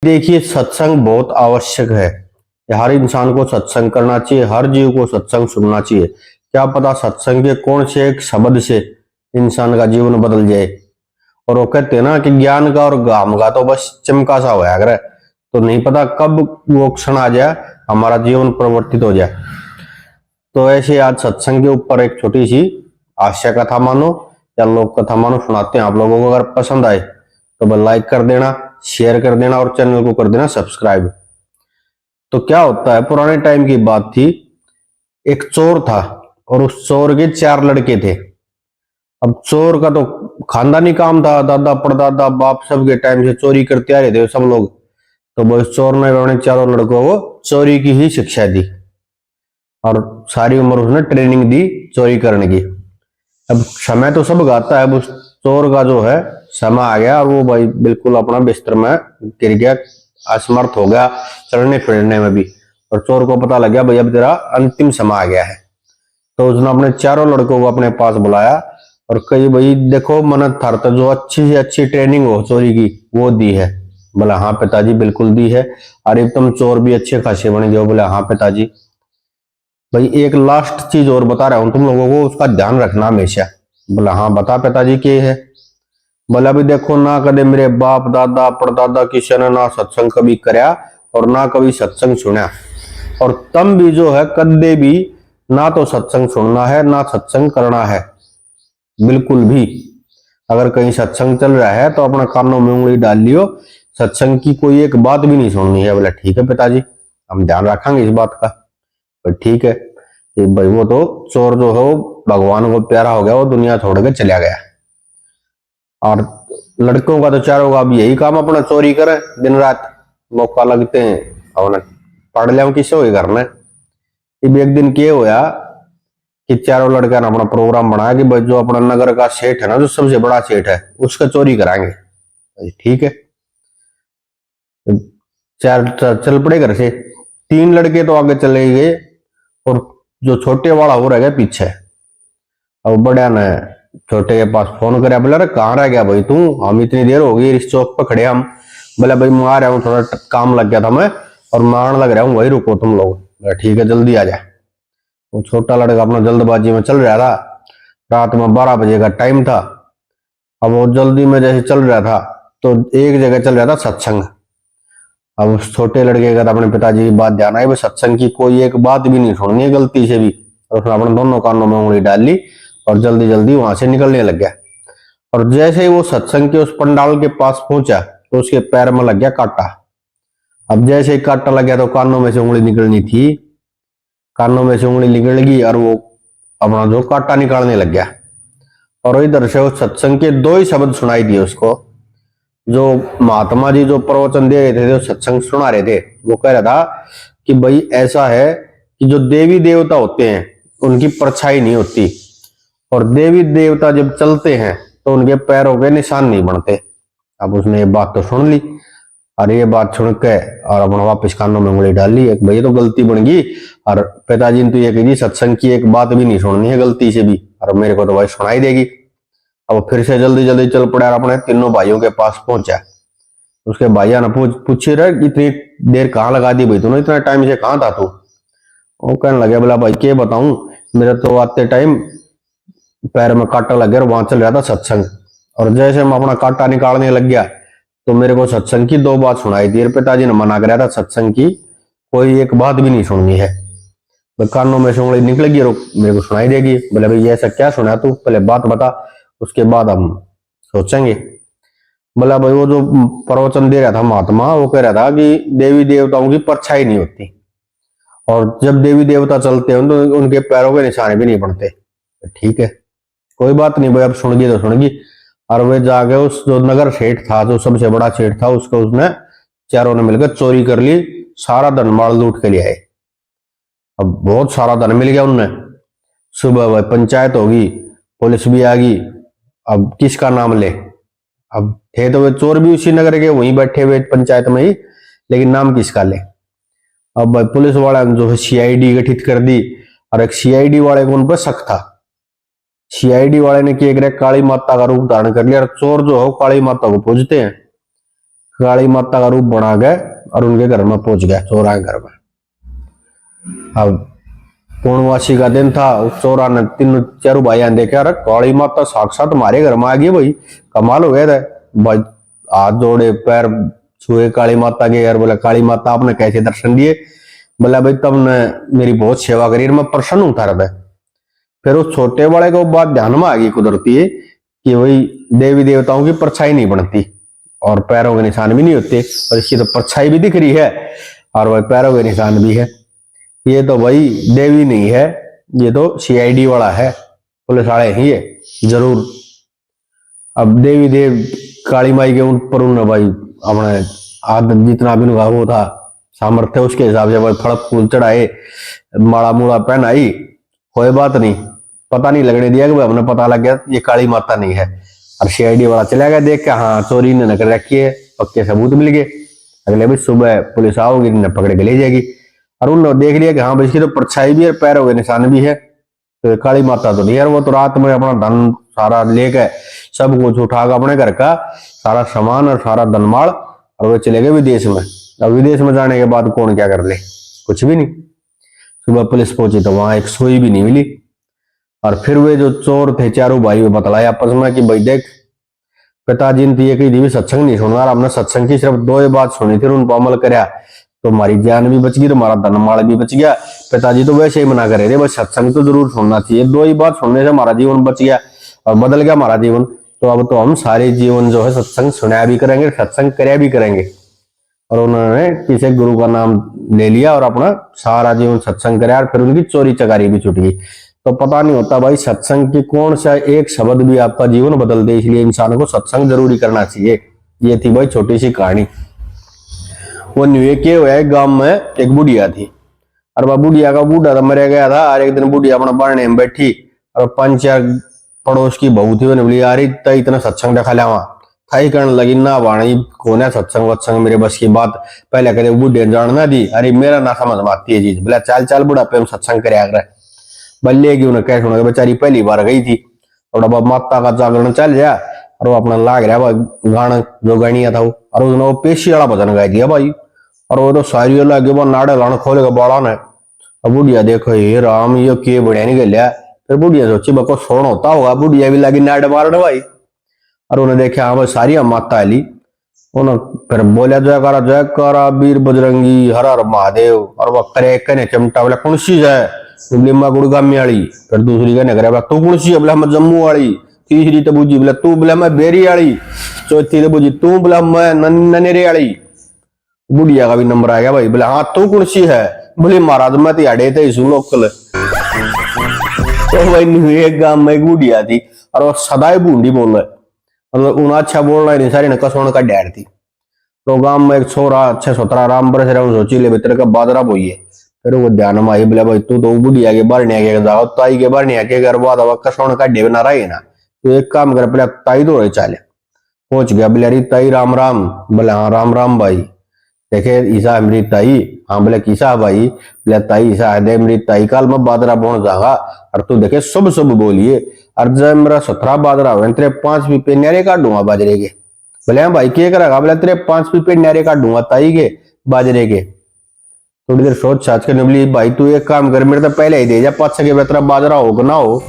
देखिए, सत्संग बहुत आवश्यक है। हर इंसान को सत्संग करना चाहिए, हर जीव को सत्संग सुनना चाहिए। क्या पता सत्संग के कौन से एक शब्द से इंसान का जीवन बदल जाए। और वो कहते हैं ना कि ज्ञान का और गाम का तो बस चमका सा होया अगर, तो नहीं पता कब वो क्षण आ जाए हमारा जीवन परिवर्तित हो जाए। तो ऐसे आज सत्संग के ऊपर एक छोटी सी हास्य कथा मानो या लोक कथा मानो सुनाते हैं। आप लोगों को अगर पसंद आए तो बस लाइक कर देना, शेयर कर देना और चैनल को कर देना सब्सक्राइब। तो क्या होता है, पुराने टाइम की बात थी। एक चोर था और उस चोर के 4 लड़के थे। अब चोर का तो खानदानी काम था, दादा परदादा बाप सबके टाइम से चोरी करते आ रहे थे सब लोग। तो वो चोर ने अपने चारों लड़कों को चोरी की ही शिक्षा दी और सारी उम्र उसने ट्रेनिंग दी चोरी करने की। अब समय तो सब गाता है, अब उस चोर का जो है समय आ गया और वो भाई बिल्कुल अपना बिस्तर में गिर गया, असमर्थ हो गया चलने फिरने में भी। और चोर को पता लग गया भाई अब तेरा अंतिम समय आ गया है। तो उसने अपने चारों लड़कों को अपने पास बुलाया और कही भाई देखो मनत थार तो जो अच्छी से अच्छी ट्रेनिंग हो चोरी की वो दी है। बोला हाँ पिताजी बिल्कुल दी है। अरे तुम चोर भी अच्छे खासे बने गए। बोला हाँ पिताजी। भाई एक लास्ट चीज और बता रहा हूं तुम लोगों को, उसका ध्यान रखना हमेशा। बोला हाँ बता पिताजी के है। बोला भी देखो ना कदे मेरे बाप दादा परदादा किसी ने ना सत्संग कभी करया और ना कभी सत्संग सुना। और तम भी जो है कदे भी ना तो सत्संग सुनना है ना सत्संग करना है बिल्कुल भी। अगर कहीं सत्संग चल रहा है तो अपना कानों में उंगली डाल लियो, सत्संग की कोई एक बात भी नहीं सुननी है। बोला ठीक है पिताजी, हम ध्यान रखेंगे इस बात का। पर ठीक है ये भाई, वो तो चोर जो है वो भगवान को प्यारा हो गया, वो दुनिया छोड़ के चला गया। और लड़कों का तो चारों का अब यही काम अपना चोरी करे दिन रात, मौका लगते हैं अपना पढ़ लिया किसे हो करना। अब एक दिन क्या होया कि चारों लड़का ने अपना प्रोग्राम बनाया कि भाई जो अपना नगर का सेठ है ना, जो सबसे बड़ा सेठ है, उसका चोरी कराएंगे। ठीक है, चार चल पड़े घर से। 3 लड़के तो आगे चले गए और जो छोटे वाला हो रह गया पीछे। अब बड़ा ने छोटे के पास फोन कराया, बोला अरे कहाँ रह गया भाई तू, हम इतनी देर हो गई इस चौक पर खड़े हम। बोला भाई मैं आ रहा हूँ, थोड़ा काम लग गया था मैं और मैं आने लग रहा हूँ, वही रुको तुम लोग। ठीक है जल्दी आ जाए। वो छोटा लड़का अपना जल्दबाजी में चल रहा था, रात में 12 बजे का टाइम था। अब वो जल्दी में जैसे चल रहा था तो एक जगह चल रहा था सत्संग। अब उस छोटे लड़के का अपने पिताजी की बात ध्यान आई, वो सत्संग की कोई एक बात भी नहीं सुननी है गलती से भी। और उसने अपने दोनों कानों में उंगली डाल ली और जल्दी जल्दी वहां से निकलने लग गया। और जैसे ही वो सत्संग के उस पंडाल के पास पहुंचा तो उसके पैर में लग गया कांटा। अब जैसे ही कांटा लग गया तो कानों में से उंगली निकलनी थी, कानों में से उंगली निकल गई और वो अपना जो कांटा निकालने लग गया। और इधर से उस सत्संग के 2 ही शब्द सुनाई दिए उसको। जो महात्मा जी जो प्रवचन दे रहे थे, जो सत्संग सुना रहे थे, वो कह रहा था कि भाई ऐसा है कि जो देवी देवता होते हैं उनकी परछाई नहीं होती, और देवी देवता जब चलते हैं तो उनके पैरों के निशान नहीं बनते। अब उसने ये बात तो सुन ली और ये बात सुन के और अपना वापस कानों में उंगली डाल ली। एक भाई तो गलती बन गई और पिताजी ने तो ये कही सत्संग की एक बात भी नहीं सुननी है गलती से भी, और मेरे को तो भाई सुनाई देगी। अब फिर से जल्दी जल्दी चल पड़ा और अपने तीनों भाइयों के पास पहुंचा। उसके भाइया ने पूछे रहे इतनी देर कहाँ लगा दी भाई तूने, इतना टाइम से कहाँ था तू। वो कहने लगे बोला भाई क्या बताऊं, मेरा तो आते टाइम पैर में कांटा लग गया और वहां चल रहा था सत्संग। और जैसे मैं अपना कांटा निकालने लग गया तो मेरे को सत्संग की 2 बात सुनाई दी। पिताजी ने मना कराया था सत्संग की कोई एक बात भी नहीं सुननी है। कानों में से उंगली निकलेगी और मेरे को सुनाई देगी। बोले भाई ऐसा क्या सुना तू, पहले बात बता, उसके बाद हम सोचेंगे। बोला भाई वो जो प्रवचन दे रहा था महात्मा, वो कह रहा था कि देवी देवताओं की परछाई नहीं होती और जब देवी देवता चलते हैं तो उनके पैरों के निशाने भी नहीं बनते। ठीक है कोई बात नहीं भाई, अब सुन गई तो सुन गई। और वे जाके उस जो नगर सेठ था, जो सबसे बड़ा सेठ था, उसको उसने चारों ने मिलकर चोरी कर ली, सारा धन माल लूट के ले आए। अब बहुत सारा धन मिल गया उनने। सुबह भाई पंचायत होगी, पुलिस भी आ गई। अब किसका नाम ले, अब थे तो वे चोर भी उसी नगर के वहीं बैठे हुए पंचायत में ही, लेकिन नाम किसका ले। अब भाई पुलिस वाला जो है सीआईडी गठित कर दी और एक सीआईडी वाले को उन पर शक था। सीआईडी वाले ने किया काली माता का रूप धारण कर लिया और चोर जो हो काली माता को पूजते हैं। काली माता का रूप बना गए और उनके घर में पहुंच गया, चोरा के घर में। अब पूर्णवासी का दिन था, उस चोरा ने तीनों चारों भाई देखा, अरे काली माता साक्षात हमारे घर में आ गई भाई, कमाल हो गया था भाई। हाथ जोड़े, पैर छुए काली माता के यार, बोला काली माता आपने कैसे दर्शन दिए? बोला भाई तुमने मेरी बहुत सेवा करी, मैं प्रसन्न हूं थारा। फिर उस छोटे वाले को बात ध्यान में आ गई कुदरती है कि वही देवी देवताओं की परछाई नहीं बनती और पैरों के निशान भी नहीं होते, और इसकी तो परछाई भी दिख रही है और वही पैरों के निशान भी है। ये तो भाई देवी नहीं है, ये तो सीआईडी वाला है, पुलिस वाले ही है जरूर। अब देवी देव काली माई के ऊपर उन्होंने भाई अपने आदत जितना भी उनका वो था सामर्थ्य, उसके हिसाब से भाई फल फूल चढ़ाए, माला मूला पहनाई, कोई बात नहीं, पता नहीं लगने दिया कि भाई हमने पता लग गया ये काली माता नहीं है। और सीआईडी वाला चला गया देख के, हाँ चोरी ने कर रखी है, पक्के सबूत मिल गए। अगले भी सुबह पुलिस आओगी, इन्हें पकड़ के ले जाएगी। और उन्होंने देख लिया कि हाँ भाई इसकी तो परछाई भी है, पैरों के निशान भी है, तो काली माता तो नहीं है। वो तो रात में अपना धन सारा लेके सब कुछ उठा के अपने घर का सारा सामान और सारा धनमाल, और वो चले गए विदेश में। अब विदेश में जाने के बाद कौन क्या कर ले, कुछ भी नहीं। सुबह पुलिस पहुंची तो वहां एक सुई भी नहीं मिली। और फिर वे जो चोर थे चारों भाई बतलाया आपस में कि भाई देख, पिताजी ने ये कही थी सत्संग नहीं सुनना, हमने सत्संग की सिर्फ दो ही बात सुनी थी, उन पर अमल कराया तो हमारी जान भी बच गई, तुम्हारा धनमाल भी बच गया। पिताजी तो वैसे ही मना कर रहे थे, बस सत्संग तो जरूर सुनना चाहिए, दो ही बात सुनने से हमारा जीवन बच गया और बदल गया हमारा जीवन। तो अब तो हम सारे जीवन जो है सत्संग सुनाया भी करेंगे, सत्संग कराया भी करेंगे। और उन्होंने किसी गुरु का नाम ले लिया और अपना सारा जीवन सत्संग कराया, और फिर उनकी चोरी चकारी भी छूट गई। तो पता नहीं होता भाई सत्संग की कौन सा एक शब्द भी आपका जीवन बदल दे, इसलिए इंसान को सत्संग जरूरी करना चाहिए। ये थी भाई छोटी सी कहानी। वो न्यूए के हुए गांव में एक बुढ़िया थी, और वह बुढ़िया का बूढ़ा तो मर गया था। और एक दिन बुढ़िया अपना बारने में बैठी और 5-4 पड़ोस की बहू थी, उन्हें बोली यार इतना सत्संग देखा लिया थाई करने लगी ना, वाणी कौन है सत्संग वत्संग मेरे बस की बात, पहले कहते बुढ़े जानना दी, अरे मेरा ना समझ में आती है चीज। बोला चाल चाल बुढ़ा पे हम सत्संग करे आगरा बल्ले की उन्हें कैसे होना, बेचारी पहली बार गई थी और अब माता का जागरण चल गया और वो अपना लाग रहा गाना जो गानिया था वो, और उसने वो पेशी वाला भजन गा दिया भाई। और वो तो सारी लगे वो नाड़े लाने खोलेगा बाड़ा ने। अब बुढ़िया देखो ये राम ये के बढ़िया नहीं गलिया। फिर बुढ़िया सोची बको सोन होता होगा, बुढ़िया भी लगी नाड़ मारने भाई। और उन्हें देखा हाँ भाई सारी माता आली, उन्हें फिर बोलिया जयकारा वीर बजरंगी हर हर महादेव। और वह करे कहने चिमटा बोला कौन सी है, बोली माँ गुड़गामी वाली। फिर दूसरी कहने करे तू कौन सी है, बोला मैं जम्मू वाली। तीसरी तो बुझी बोला तू, बोला मैं बेरी वाली। चौथी तो बुझी तू, बोला मैं ननेरे वाली। बुढ़िया का भी नंबर आ गया भाई, बोला हाँ तू कौन सी है, बोले महाराज मैं तिहाड़े थे इसू लोकल। तो भाई एक गांव में एक बुढ़िया थी और वो सदाई बूंदी बोल रहे, मतलब उन्हें अच्छा बोल रहा है, सारी ने कसोण का डैड थी। तो गांव में एक छोरा अच्छा सोतरा राम बरस रहा, सोची ले भीतर का बादरा बोई है। फिर वो ध्यान में आई, बोला भाई तू तो बुढ़िया के बारने के जाओ, ताई के बारने के घर बाद कसोण का डे बना रहा है ना, तो एक काम कर पहले ताई तो चाले पहुंच गया। बोले अरे ताई राम राम। बोले हाँ राम राम भाई। देखे ईसा मेरी ताई, हाँ बोले किसा भाई, बोले ताई ईसा है मेरी ताई काल में बादरा पहुंच जागा और तू देखे शुभ शुभ बोलिए, और जब मेरा 17 बादरा हुए तेरे 5 पीपे न्यारे काटूंगा बाजरे के। बोले हाँ भाई क्या करेगा, बोले तेरे 5 पीपे न्यारे काटूंगा ताई के बाजरे के। थोड़ी देर सोच साच के बोली भाई तू एक काम कर, मेरे तो पहले ही दे जा 5 के बेहतर बाजरा हो ना हो।